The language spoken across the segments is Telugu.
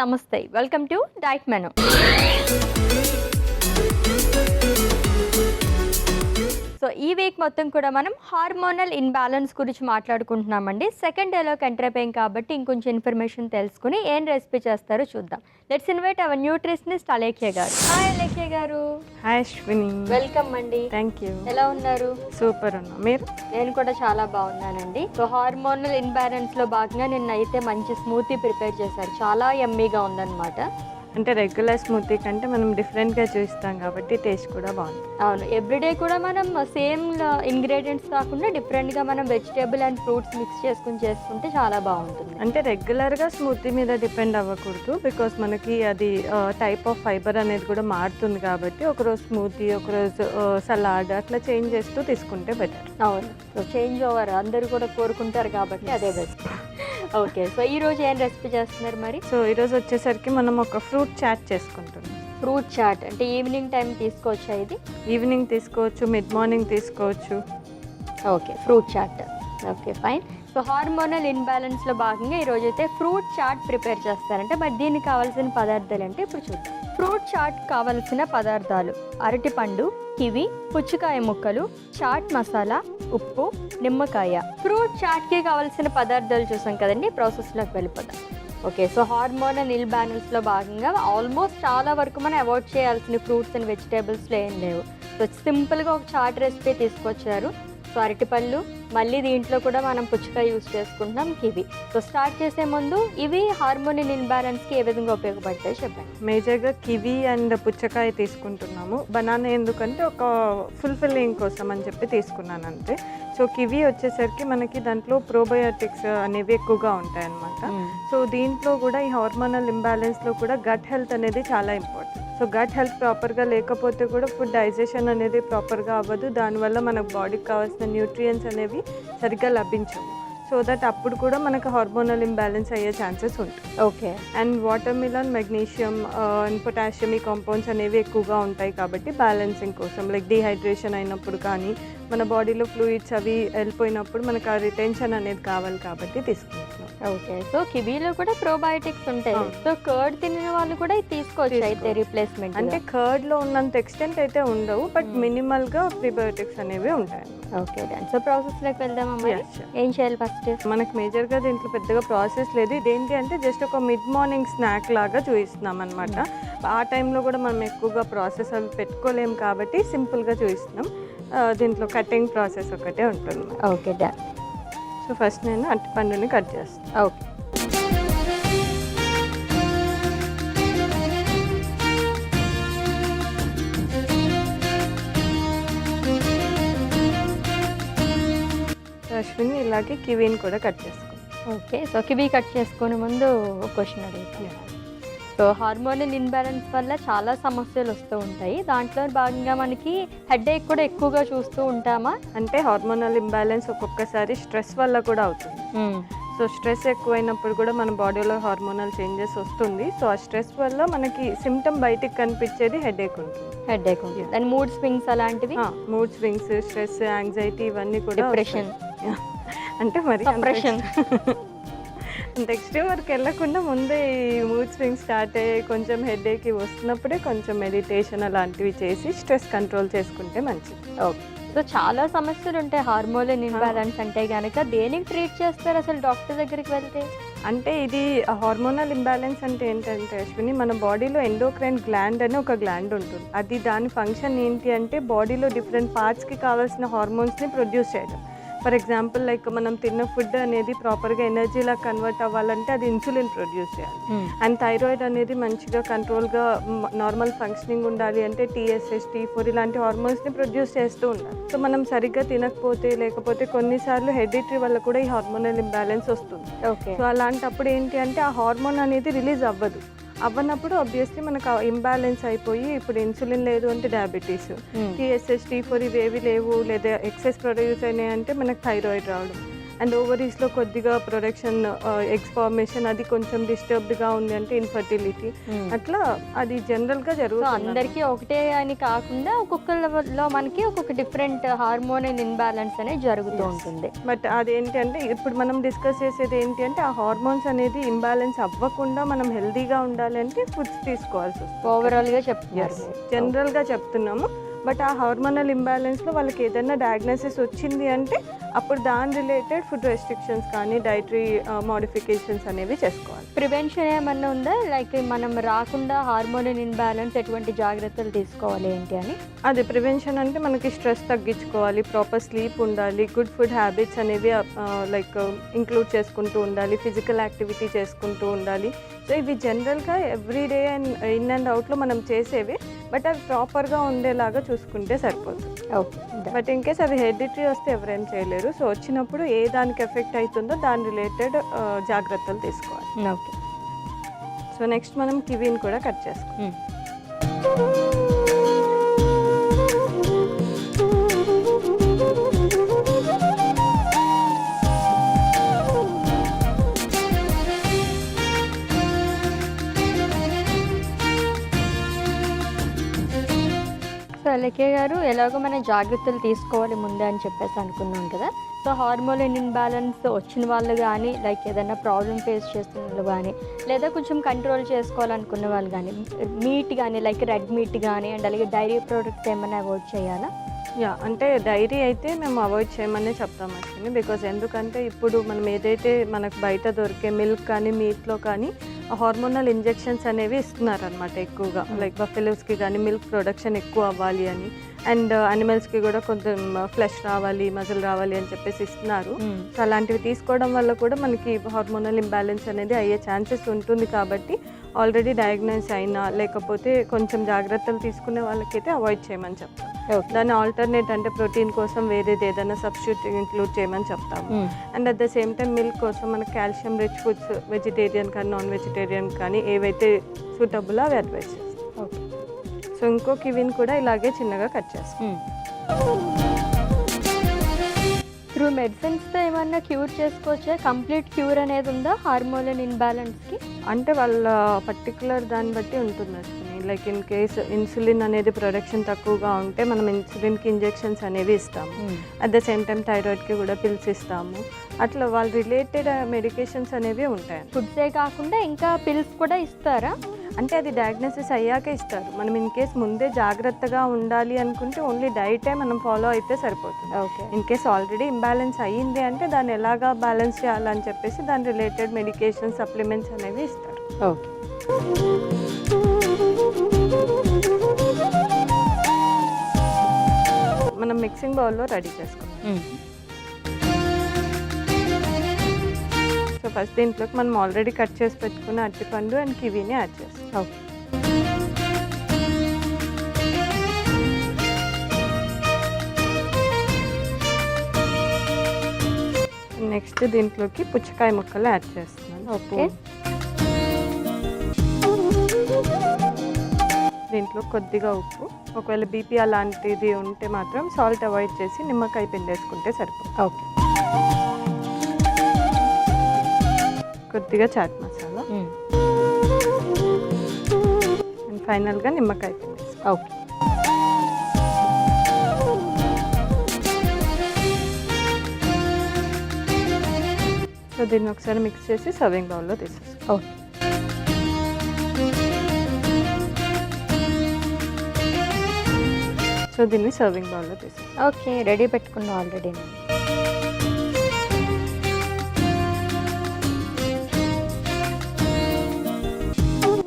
నమస్తే, welcome to diet menu. So ఈ వీక్ మొత్తం కూడా మనం హార్మోనల్ ఇన్బ్యాలెన్స్ గురించి మాట్లాడుకుంటున్నామండి. సెకండ్ డేలోకి ఎంటర్ అయిపోయాం కాబట్టి ఇంకొంచెం ఇన్ఫర్మేషన్ తెలుసుకుని ఏం రెసిపీ చేస్తారో చూద్దాం. Let's invite our nutritionist Alekhya గారు. హాయ్ అలేఖ్య గారు. హాయ్ అశ్విని. వెల్కమ్ అండి. Thank you. ఎలా ఉన్నారు? సూపర్ ఉన్నా. మీరు? నేను కూడా చాలా బాగున్నానండి. సో హార్మోనల్ ఇన్బ్యాలెన్స్ లో భాగంగా నిన్న అయితే మంచి స్మూతీ ప్రిపేర్ చేశారు. చాలా యమ్మీగా ఉందన్నమాట. అంటే రెగ్యులర్ స్మూతీ కంటే మనం డిఫరెంట్గా చూస్తాం కాబట్టి టేస్ట్ కూడా బాగుంటుంది. అవును, ఎవ్రీడే కూడా మనం సేమ్ ఇంగ్రీడియంట్స్ కాకుండా డిఫరెంట్గా మనం వెజిటేబుల్ అండ్ ఫ్రూట్స్ మిక్స్ చేసుకుని చేసుకుంటే చాలా బాగుంటుంది. అంటే రెగ్యులర్గా స్మూతీ మీద డిపెండ్ అవ్వకూడదు, బికాస్ మనకి అది టైప్ ఆఫ్ ఫైబర్ అనేది కూడా మారుతుంది కాబట్టి ఒకరోజు స్మూతీ, ఒకరోజు సలాడ్ అట్లా చేంజ్ చేస్తూ తీసుకుంటే బెటర్. అవును, సో చేంజ్ ఓవర్ అందరూ కూడా కోరుకుంటారు కాబట్టి అదే బెస్ట్. ఓకే, సో ఈరోజు ఏం రెసిపీ చేస్తున్నారు మరి? సో ఈరోజు వచ్చేసరికి మనం ఒక ఫ్రూట్ చాట్ చేసుకుంటున్నాం. ఫ్రూట్ చాట్ అంటే ఈవినింగ్ టైం తీసుకోవచ్చా? ఇది ఈవినింగ్ తీసుకోవచ్చు, మిడ్ మార్నింగ్ తీసుకోవచ్చు. Okay, fruit chaat. Okay, fine. So hormonal ఇన్బ్యాలెన్స్లో భాగంగా ఈరోజు అయితే ఫ్రూట్ చాట్ ప్రిపేర్ చేస్తారంటే మరి దీనికి కావాల్సిన పదార్థాలు అంటే ఇప్పుడు చూద్దాం. ఫ్రూట్ చాట్ కావలసిన పదార్థాలు: అరటిపండు, కివి, పుచ్చకాయ ముక్కలు, చాట్ మసాలా, ఉప్పు, నిమ్మకాయ. ఫ్రూట్ చాట్కి కావాల్సిన పదార్థాలు చూసాం కదండి, ప్రాసెస్లోకి వెళ్ళిపోదాం. ఓకే, సో హార్మోనల్ ఇన్బ్యాలెన్స్లో భాగంగా ఆల్మోస్ట్ చాలా వరకు మనం అవాయిడ్ చేయాల్సిన ఫ్రూట్స్ అండ్ వెజిటేబుల్స్లో ఏం లేవు. సో సింపుల్గా ఒక చాట్ రెసిపీ తీసుకొచ్చారు. సో అరటిపళ్ళు, మళ్ళీ దీంట్లో కూడా మనం పుచ్చకాయ యూజ్ చేసుకుంటున్నాం, కివి. సో స్టార్ట్ చేసే ముందు ఇవి హార్మోనల్ ఇన్బ్యాలెన్స్కి ఏ విధంగా ఉపయోగపడతాయో చెప్పండి. మేజర్గా కివి అండ్ పుచ్చకాయ తీసుకుంటున్నాము. బనానా ఎందుకంటే ఒక ఫుల్ఫిల్లింగ్ కోసం అని చెప్పి తీసుకున్నాను అంతే. సో కివి వచ్చేసరికి మనకి దాంట్లో ప్రోబయోటిక్స్ అనేవి ఎక్కువగా ఉంటాయి అన్నమాట. సో దీంట్లో కూడా ఈ హార్మోనల్ ఇంబ్యాలెన్స్లో కూడా గట్ హెల్త్ అనేది చాలా ఇంపార్టెంట్. సో గట్ హెల్త్ ప్రాపర్గా లేకపోతే కూడా ఫుడ్ డైజెషన్ అనేది ప్రాపర్గా అవ్వదు. దానివల్ల మనకు బాడీకి కావాల్సిన న్యూట్రియంట్స్ అనేవి సరిగ్గా లభించవు. సో దట్ అప్పుడు కూడా మనకు హార్మోనల్ ఇంబ్యాలెన్స్ అయ్యే ఛాన్సెస్ ఉంటాయి. Okay, and water melon, magnesium and potassium ఈ కాంపౌండ్స్ అనేవి ఎక్కువగా ఉంటాయి కాబట్టి బ్యాలెన్సింగ్ కోసం, లైక్ డీహైడ్రేషన్ అయినప్పుడు కానీ మన బాడీలో ఫ్లూయిడ్స్ అవి వెళ్ళిపోయినప్పుడు మనకు ఆ రిటెన్షన్ అనేది కావాలి కాబట్టి తీసుకుంటున్నాం. ఓకే, సో కివీలో కూడా ప్రోబయోటిక్స్ ఉంటాయి. సో కర్డ్ తినే వాళ్ళు కూడా ఇది తీసుకోవచ్చు అయితే రిప్లేస్మెంట్. అంటే కర్డ్లో ఉన్నంత ఎక్స్టెంట్ అయితే ఉండవు, బట్ మినిమల్గా ప్రీబయోటిక్స్ అనేవి ఉంటాయి. ఓకే, సో ప్రాసెస్లోకి వెళ్దామమ్మా. ఏం చేయాలి ఫస్ట్? మనకు మేజర్గా దీంట్లో పెద్దగా ప్రాసెస్ లేదు. ఇదేంటి అంటే జస్ట్ ఒక మిడ్ మార్నింగ్ స్నాక్ లాగా చూపిస్తున్నాం అనమాట. ఆ టైంలో కూడా మనం ఎక్కువగా ప్రాసెస్ అవి పెట్టుకోలేము కాబట్టి సింపుల్గా చూపిస్తున్నాం. దీంట్లో కటింగ్ ప్రాసెస్ ఒకటే ఉంటుంది. Okay, done. సో ఫస్ట్ నేను అరటిపండుని కట్ చేస్తాను. ఓకే, అశ్విని ఇలాగే కివీని కూడా కట్ చేసుకోండి. ఓకే, సో కివీ కట్ చేసుకునే ముందు ఒక క్వశ్చన్ అడుగుతాను. సో హార్మోనల్ ఇన్బ్యాలెన్స్ వల్ల చాలా సమస్యలు వస్తూ ఉంటాయి. దాంట్లో భాగంగా మనకి హెడేక్ కూడా ఎక్కువగా చూస్తూ ఉంటామా? అంటే హార్మోనల్ ఇంబ్యాలెన్స్ ఒక్కొక్కసారి స్ట్రెస్ వల్ల కూడా అవుతుంది. సో స్ట్రెస్ ఎక్కువైనప్పుడు కూడా మన బాడీలో హార్మోనల్ చేంజెస్ వస్తుంది. సో ఆ స్ట్రెస్ వల్ల మనకి సిమ్టమ్ బయటికి కనిపించేది హెడేక్ ఉంటుంది. అండ్ మూడ్ స్వింగ్స్ అలాంటివి? మూడ్ స్వింగ్స్, స్ట్రెస్, యాంగ్జైటీ ఇవన్నీ కూడా. డిప్రెషన్ అంటే మరి డిప్రెషన్ అంత ఎక్స్ట్రీమ్ వరకు వెళ్ళకుండా ముందే ఈ మూడ్ స్వింగ్స్ స్టార్ట్ అయ్యి కొంచెం హెడేక్ వస్తున్నప్పుడే కొంచెం మెడిటేషన్ అలాంటివి చేసి స్ట్రెస్ కంట్రోల్ చేసుకుంటే మంచిది. ఓకే, సో చాలా సమస్యలు ఉంటాయి హార్మోనల్ ఇన్బ్యాలెన్స్ అంటే కనుక. దేనికి ట్రీట్ చేస్తారు అసలు డాక్టర్ దగ్గరికి వెళ్తే? అంటే ఇది హార్మోనల్ ఇంబ్యాలెన్స్ అంటే ఏంటంటే అశ్విని, మన బాడీలో ఎండోక్రైన్ గ్లాండ్ అని ఒక గ్లాండ్ ఉంటుంది. అది దాని ఫంక్షన్ ఏంటి అంటే బాడీలో డిఫరెంట్ పార్ట్స్కి కావాల్సిన హార్మోన్స్ని ప్రొడ్యూస్ చేయడం. ఫర్ ఎగ్జాంపుల్ లైక్ మనం తిన్న ఫుడ్ అనేది ప్రాపర్గా ఎనర్జీలా కన్వర్ట్ అవ్వాలంటే అది ఇన్సులిన్ ప్రొడ్యూస్ చేయాలి. అండ్ థైరాయిడ్ అనేది మంచిగా కంట్రోల్గా నార్మల్ ఫంక్షనింగ్ ఉండాలి అంటే TSH, T4 ఇలాంటి హార్మోన్స్ని ప్రొడ్యూస్ చేస్తూ ఉండాలి. సో మనం సరిగ్గా తినకపోతే లేకపోతే కొన్నిసార్లు హెరిడిటరీ వల్ల కూడా ఈ హార్మోనల్ ఇంబ్యాలెన్స్ వస్తుంది. ఓకే, సో అలాంటప్పుడు ఏంటి అంటే ఆ హార్మోన్ అనేది రిలీజ్ అవ్వనప్పుడు ఆబ్వియస్లీ మనకు ఇంబ్యాలెన్స్ అయిపోయి ఇప్పుడు ఇన్సులిన్ లేదు అంటే డయాబెటీస్, TSH, T4 ఇవేవి లేవు లేదా ఎక్సెస్ ప్రొడ్యూస్ అయినాయి అంటే మనకు థైరాయిడ్ రావడం. అండ్ ఓవరీస్లో కొద్దిగా ప్రొడక్షన్ ఎగ్స్ ఫార్మేషన్ అది కొంచెం డిస్టర్బ్డ్గా ఉంది అంటే ఇన్ఫర్టిలిటీ, అట్లా అది జనరల్గా సో జరుగుతుంది. అందరికీ ఒకటే అని కాకుండా ఒక్కొక్కరిలో మనకి ఒక్కొక్క డిఫరెంట్ హార్మోనల్ ఇన్బ్యాలెన్స్ అనేది జరుగుతూ ఉంటుంది. బట్ అదేంటి అంటే ఇప్పుడు మనం డిస్కస్ చేసేది ఏంటి అంటే ఆ హార్మోన్స్ అనేది ఇంబ్యాలెన్స్ అవ్వకుండా మనం హెల్తీగా ఉండాలి అంటే ఫుడ్స్ తీసుకోవాల్సి వస్తుంది. ఓవరాల్గా చెప్తున్నారు. జనరల్గా చెప్తున్నాము. బట్ ఆ హార్మోనల్ ఇంబ్యాలెన్స్లో వాళ్ళకి ఏదైనా డయాగ్నోసిస్ వచ్చింది అంటే అప్పుడు దాని రిలేటెడ్ ఫుడ్ రెస్ట్రిక్షన్స్ కానీ డైటరీ మోడిఫికేషన్స్ అనేవి చేసుకోవాలి. ప్రివెన్షన్ ఏమన్నా ఉందా, లైక్ మనం రాకుండా హార్మోనల్ ఇన్బ్యాలెన్స్ ఎటువంటి జాగ్రత్తలు తీసుకోవాలి ఏంటి అని? అది ప్రివెన్షన్ అంటే మనకి స్ట్రెస్ తగ్గించుకోవాలి, ప్రాపర్ స్లీప్ ఉండాలి, గుడ్ ఫుడ్ హ్యాబిట్స్ అనేవి లైక్ ఇంక్లూడ్ చేసుకుంటూ ఉండాలి, ఫిజికల్ యాక్టివిటీ చేసుకుంటూ ఉండాలి. సో ఇవి జనరల్గా ఎవ్రీడే అండ్ ఇన్ అండ్ అవుట్లో మనం చేసేవి, బట్ అవి ప్రాపర్గా ఉండేలాగా చూసుకుంటే సరిపోతుంది. ఓకే. బట్ ఇన్ కేస్ అవి హెరిడిటరీ వస్తే ఎవరేం చేయలేరు. సో వచ్చినప్పుడు ఏ దానికి ఎఫెక్ట్ అవుతుందో దాని రిలేటెడ్ జాగ్రత్తలు తీసుకోవాలి. ఓకే. సో నెక్స్ట్ మనం కివీని కూడా కట్ చేసుకోవాలి. సో ఎల్కే గారు, ఎలాగో మనం జాగ్రత్తలు తీసుకోవాలి ముందే అని చెప్పేసి అనుకున్నాం కదా. సో హార్మోనల్ ఇన్బ్యాలెన్స్ వచ్చిన వాళ్ళు కానీ, లైక్ ఏదైనా ప్రాబ్లం ఫేస్ చేస్తున్న వాళ్ళు కానీ, లేదా కొంచెం కంట్రోల్ చేసుకోవాలనుకున్న వాళ్ళు కానీ, మీట్ కానీ లైక్ రెడ్ మీట్ కానీ అండ్ అలాగే డైరీ ప్రోడక్ట్స్ ఏమైనా అవాయిడ్ చేయాలా? అంటే డైరీ అయితే మేము అవాయిడ్ చేయమనే చెప్తాం యాక్చువల్లీ. బికాజ్ ఎందుకంటే ఇప్పుడు మనం ఏదైతే మనకు బయట దొరికే మిల్క్ కానీ మీట్లో కానీ హార్మోనల్ ఇంజెక్షన్స్ అనేవి ఇస్తున్నారనమాట ఎక్కువగా. లైక్ బఫెలోస్కి కానీ మిల్క్ ప్రొడక్షన్ ఎక్కువ అవ్వాలి అని, అండ్ అనిమల్స్కి కూడా కొంచెం ఫ్లెష్ రావాలి, మజిల్ రావాలి అని చెప్పేసి ఇస్తున్నారు. సో అలాంటివి తీసుకోవడం వల్ల కూడా మనకి హార్మోనల్ ఇంబ్యాలెన్స్ అనేది అయ్యే ఛాన్సెస్ ఉంటుంది. కాబట్టి ఆల్రెడీ డయాగ్నోస్ అయినా లేకపోతే కొంచెం జాగ్రత్తలు తీసుకునే వాళ్ళకైతే అవాయిడ్ చేయమని చెప్తాం. దాన్ని ఆల్టర్నేట్ అంటే ప్రోటీన్ కోసం వేరేది ఏదైనా సబ్స్టిట్యూట్ ఇంక్లూడ్ చేయమని చెప్తాము. And at the same time milk కోసం మనకు కాల్షియం రిచ్ ఫుడ్స్ వెజిటేరియన్ కానీ నాన్ వెజిటేరియన్ కానీ ఏవైతే సూటబుల్ అవి అడ్వైస్ చేస్తాం. ఓకే. సో ఇంకో కివీని కూడా ఇలాగే చిన్నగా కట్ చేస్తాం. త్రూ మెడిసిన్స్తో ఏమన్నా క్యూర్ చేసుకోవచ్చా? కంప్లీట్ క్యూర్ అనేది ఉందా హార్మోనల్ ఇన్బ్యాలెన్స్కి? అంటే వాళ్ళ పర్టికులర్ దాన్ని బట్టి ఉంటుంది అసలు. లైక్ ఇన్ కేస్ ఇన్సులిన్ అనేది ప్రొడక్షన్ తక్కువగా ఉంటే మనం ఇన్సులిన్కి ఇంజెక్షన్స్ అనేవి ఇస్తాము. అట్ ద సేమ్ టైం థైరాయిడ్కి కూడా పిల్స్ ఇస్తాము. అట్లా వాళ్ళ రిలేటెడ్ మెడికేషన్స్ అనేవి ఉంటాయి. ఫుడ్సే కాకుండా ఇంకా పిల్స్ కూడా ఇస్తారా? అంటే అది డయాగ్నోసిస్ అయ్యాక ఇస్తారు. మనం ఇన్ కేస్ ముందే జాగ్రత్తగా ఉండాలి అనుకుంటే ఓన్లీ డైటే మనం ఫాలో అయితే సరిపోతుంది. Okay. In case already imbalance అయ్యింది అంటే దాన్ని ఎలాగా బ్యాలెన్స్ చేయాలని చెప్పేసి దాని రిలేటెడ్ మెడికేషన్ సప్లిమెంట్స్ అనేవి ఇస్తారు. ఓకే. మనం మిక్సింగ్ బౌల్లో రెడీ చేసుకుంటాం. సో ఫస్ట్ దీంట్లోకి మనం ఆల్రెడీ కట్ చేసి పెట్టుకున్న అరటిపండు అండ్ కివీని యాడ్ చేస్తాం. ఓకే. నెక్స్ట్ దీంట్లోకి పుచ్చకాయ ముక్కలు యాడ్ చేస్తున్నాను. ఓకే. దీంట్లో కొద్దిగా ఉప్పు, ఒకవేళ బీపీ అలాంటిది ఉంటే మాత్రం సాల్ట్ అవాయిడ్ చేసి నిమ్మకాయ పిండేసుకుంటే సరిపోతుంది. ఓకే. కొద్దిగా చాట్ మసాలా అండ్ ఫైనల్గా నిమ్మకాయ పిండేసి. ఓకే. సో దీన్ని ఒకసారి మిక్స్ చేసి సర్వింగ్ బౌల్లో తీసేస్తాం. ఓకే. సో దీన్ని సర్వింగ్ బౌల్లో తీసేస్తాం. ఓకే, రెడీ పెట్టుకున్నాం ఆల్రెడీ.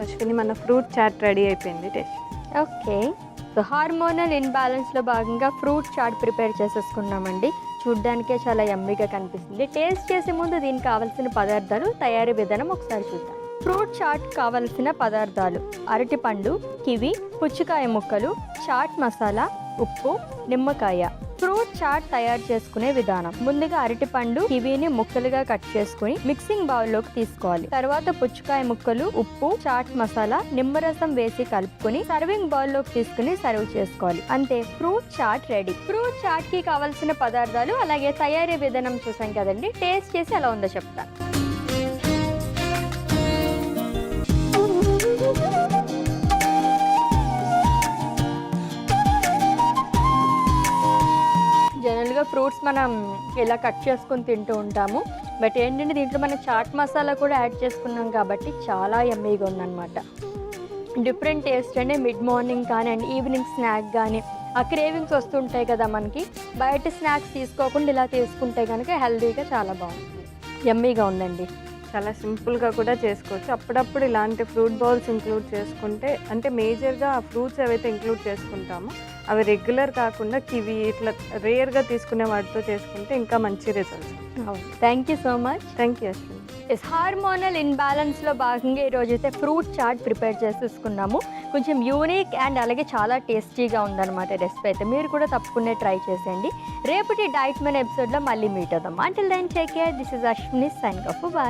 అశ్విని, మన ఫ్రూట్ చాట్ రెడీ అయిపోయింది. టేస్ట్. ఓకే. సో హార్మోనల్ ఇన్బ్యాలెన్స్లో భాగంగా ఫ్రూట్ చాట్ ప్రిపేర్ చేసేసుకున్నామండి. చూడ్డానికే చాలా యమ్మీగా కనిపిస్తుంది. టేస్ట్ చేసే ముందు దీనికి కావాల్సిన పదార్థాలు, తయారీ విధానం ఒకసారి చూద్దాం. ఫ్రూట్ చాట్ కావలసిన పదార్థాలు: అరటిపండు, కివి, పుచ్చకాయ ముక్కలు, చాట్ మసాలా, ఉప్పు, నిమ్మకాయ. ఫ్రూట్ చాట్ తయారు చేసుకునే విధానం. ముందుగా అరటిపండు, కివీని ముక్కలుగా కట్ చేసుకుని మిక్సింగ్ బౌల్ లోకి తీసుకోవాలి. తర్వాత పుచ్చకాయ ముక్కలు, ఉప్పు, చాట్ మసాలా, నిమ్మరసం వేసి కలుపుకొని సర్వింగ్ బౌల్ లోకి తీసుకుని సర్వ్ చేసుకోవాలి. అంతే, fruit chaat ready. Fruit chaat కి కావాల్సిన పదార్థాలు అలాగే తయారీ విధానం చూసాం కదండి. టేస్ట్ చేసి ఎలా ఉందో చెప్తాను. జనరల్గా ఫ్రూట్స్ మనం ఇలా కట్ చేసుకొని తింటూ ఉంటాము. బట్ ఏంటంటే దీంట్లో మనం చాట్ మసాలా కూడా యాడ్ చేసుకున్నాం కాబట్టి చాలా యమ్మీగా ఉందన్నమాట. డిఫరెంట్ టేస్ట్ అంటే మిడ్ మార్నింగ్ కానీ అండ్ ఈవినింగ్ స్నాక్ కానీ ఆ క్రేవింగ్స్ వస్తుంటాయి కదా మనకి. బయట స్నాక్స్ తీసుకోకుండా ఇలా తీసుకుంటే కనుక హెల్తీగా చాలా బాగుంటుంది. యమ్మీగా ఉందండి. చాలా సింపుల్గా కూడా చేసుకోవచ్చు. అప్పుడప్పుడు ఇలాంటి ఫ్రూట్ బౌల్స్ ఇంక్లూడ్ చేసుకుంటే, అంటే మేజర్గా ఆ ఫ్రూట్స్ ఏవైతే ఇంక్లూడ్ చేసుకుంటామో అవి రెగ్యులర్ కాకుండా కివి ఇట్లా రేర్గా తీసుకునే వాటితో చేసుకుంటే ఇంకా మంచి results. Thank you so much. Thank you Ashwini. Hormonal ఇన్బ్యాలెన్స్లో భాగంగా ఈరోజైతే ఫ్రూట్ చాట్ ప్రిపేర్ చేసి తీసుకున్నాము. కొంచెం యూనిక్ అండ్ అలాగే చాలా టేస్టీగా ఉందన్నమాట రెసిపీ అయితే. మీరు కూడా తప్పకుండా ట్రై చేసేయండి. రేపటి డైట్ మెన్ ఎపిసోడ్లో మళ్ళీ మీట్ అవుదాం. Until then take care. This is Ashwini signing off. By.